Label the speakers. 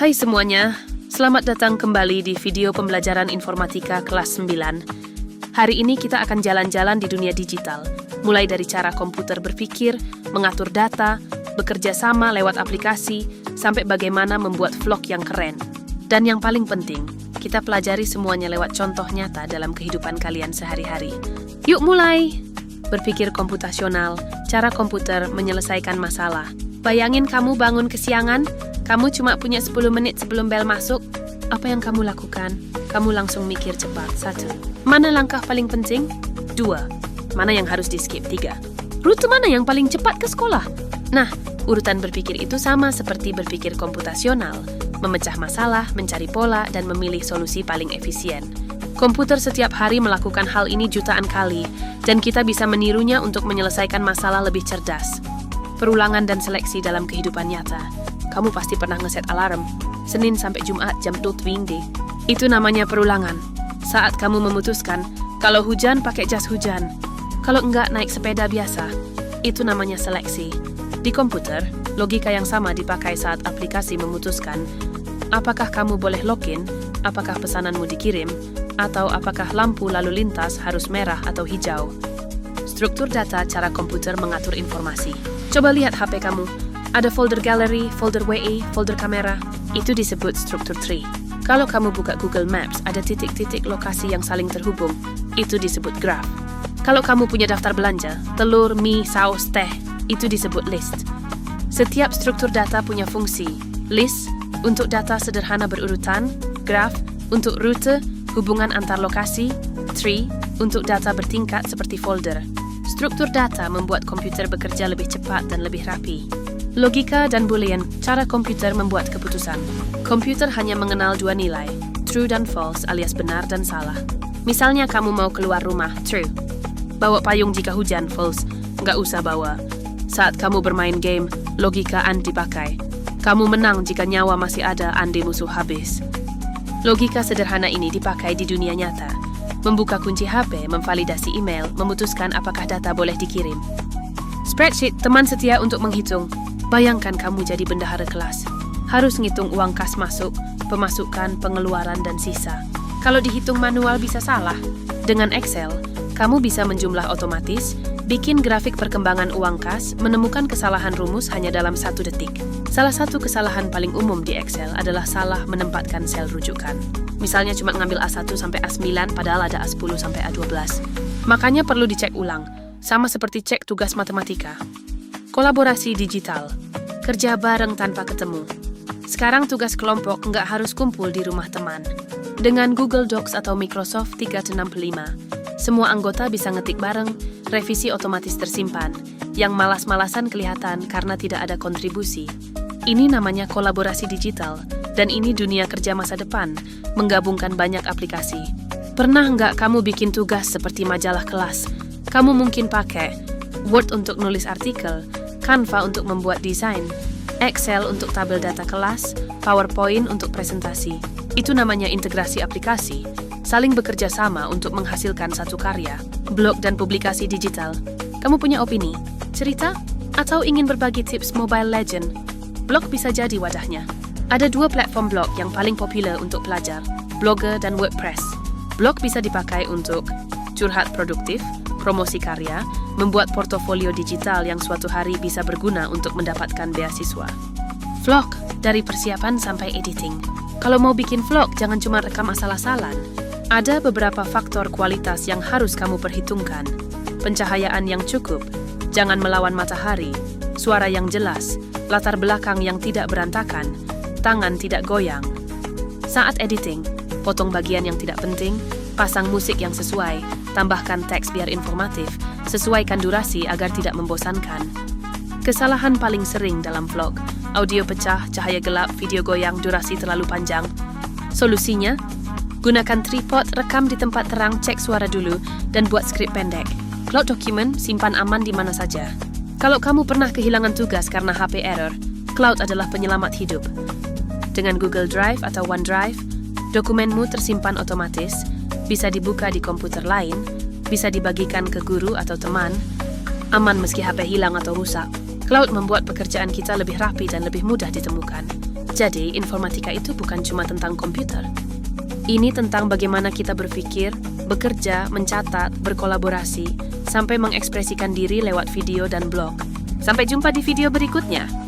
Speaker 1: Hai semuanya, selamat datang kembali di video pembelajaran informatika kelas 9. Hari ini kita akan jalan-jalan di dunia digital, mulai dari cara komputer berpikir, mengatur data, bekerja sama lewat aplikasi, sampai bagaimana membuat vlog yang keren. Dan yang paling penting, kita pelajari semuanya lewat contoh nyata dalam kehidupan kalian sehari-hari. Yuk mulai! Berpikir komputasional, cara komputer menyelesaikan masalah. Bayangin kamu bangun kesiangan, kamu cuma punya 10 menit sebelum bel masuk. Apa yang kamu lakukan? Kamu langsung mikir cepat. 1. Mana langkah paling penting? 2. Mana yang harus di-skip? 3. Rute mana yang paling cepat ke sekolah? Nah, urutan berpikir itu sama seperti berpikir komputasional. Memecah masalah, mencari pola, dan memilih solusi paling efisien. Komputer setiap hari melakukan hal ini jutaan kali, dan kita bisa menirunya untuk menyelesaikan masalah lebih cerdas. Perulangan dan seleksi dalam kehidupan nyata. Kamu pasti pernah ngeset alarm, Senin sampai Jumat jam 2 deh. Itu namanya perulangan. Saat kamu memutuskan, kalau hujan pakai jas hujan, kalau enggak naik sepeda biasa. Itu namanya seleksi. Di komputer, logika yang sama dipakai saat aplikasi memutuskan apakah kamu boleh login, apakah pesananmu dikirim, atau apakah lampu lalu lintas harus merah atau hijau. Struktur data cara komputer mengatur informasi. Coba lihat HP kamu. Ada folder gallery, folder WA, folder kamera. Itu disebut struktur tree. Kalau kamu buka Google Maps, ada titik-titik lokasi yang saling terhubung. Itu disebut graph. Kalau kamu punya daftar belanja, telur, mie, saus, teh, itu disebut list. Setiap struktur data punya fungsi. List untuk data sederhana berurutan, graph untuk rute, hubungan antar lokasi, tree untuk data bertingkat seperti folder. Struktur data membuat komputer bekerja lebih cepat dan lebih rapi. Logika dan boolean, cara komputer membuat keputusan. Komputer hanya mengenal dua nilai, true dan false alias benar dan salah. Misalnya kamu mau keluar rumah, true. Bawa payung jika hujan, false. Nggak usah bawa. Saat kamu bermain game, logika and dipakai. Kamu menang jika nyawa masih ada, andi musuh habis. Logika sederhana ini dipakai di dunia nyata. Membuka kunci HP, memvalidasi email, memutuskan apakah data boleh dikirim. Spreadsheet, teman setia untuk menghitung. Bayangkan kamu jadi bendahara kelas. Harus ngitung uang kas masuk, pemasukan, pengeluaran, dan sisa. Kalau dihitung manual bisa salah. Dengan Excel, kamu bisa menjumlah otomatis, bikin grafik perkembangan uang kas, menemukan kesalahan rumus hanya dalam 1 detik. Salah satu kesalahan paling umum di Excel adalah salah menempatkan sel rujukan. Misalnya cuma ngambil A1 sampai A9 padahal ada A10 sampai A12. Makanya perlu dicek ulang, sama seperti cek tugas matematika. Kolaborasi digital, kerja bareng tanpa ketemu. Sekarang tugas kelompok nggak harus kumpul di rumah teman. Dengan Google Docs atau Microsoft 365, semua anggota bisa ngetik bareng, revisi otomatis tersimpan. Yang malas-malasan kelihatan karena tidak ada kontribusi. Ini namanya kolaborasi digital, dan ini dunia kerja masa depan, menggabungkan banyak aplikasi. Pernah nggak kamu bikin tugas seperti majalah kelas? Kamu mungkin pakai Word untuk nulis artikel, Canva untuk membuat desain, Excel untuk tabel data kelas, PowerPoint untuk presentasi. Itu namanya integrasi aplikasi, saling bekerja sama untuk menghasilkan satu karya. Blog dan publikasi digital. Kamu punya opini, cerita, atau ingin berbagi tips Mobile Legend? Blog bisa jadi wadahnya. Ada 2 platform blog yang paling populer untuk pelajar, Blogger dan WordPress. Blog bisa dipakai untuk curhat produktif, promosi karya, membuat portofolio digital yang suatu hari bisa berguna untuk mendapatkan beasiswa. Vlog, dari persiapan sampai editing. Kalau mau bikin vlog, jangan cuma rekam asal-asalan. Ada beberapa faktor kualitas yang harus kamu perhitungkan. Pencahayaan yang cukup, jangan melawan matahari, suara yang jelas, latar belakang yang tidak berantakan, tangan tidak goyang. Saat editing, potong bagian yang tidak penting, pasang musik yang sesuai, tambahkan teks biar informatif, sesuaikan durasi agar tidak membosankan. Kesalahan paling sering dalam vlog, audio pecah, cahaya gelap, video goyang, durasi terlalu panjang. Solusinya, gunakan tripod, rekam di tempat terang, cek suara dulu, dan buat skrip pendek. Cloud dokumen, simpan aman di mana saja. Kalau kamu pernah kehilangan tugas karena HP error, cloud adalah penyelamat hidup. Dengan Google Drive atau OneDrive, dokumenmu tersimpan otomatis, bisa dibuka di komputer lain, bisa dibagikan ke guru atau teman, aman meski HP hilang atau rusak. Cloud membuat pekerjaan kita lebih rapi dan lebih mudah ditemukan. Jadi, informatika itu bukan cuma tentang komputer. Ini tentang bagaimana kita berpikir, bekerja, mencatat, berkolaborasi, sampai mengekspresikan diri lewat video dan blog. Sampai jumpa di video berikutnya.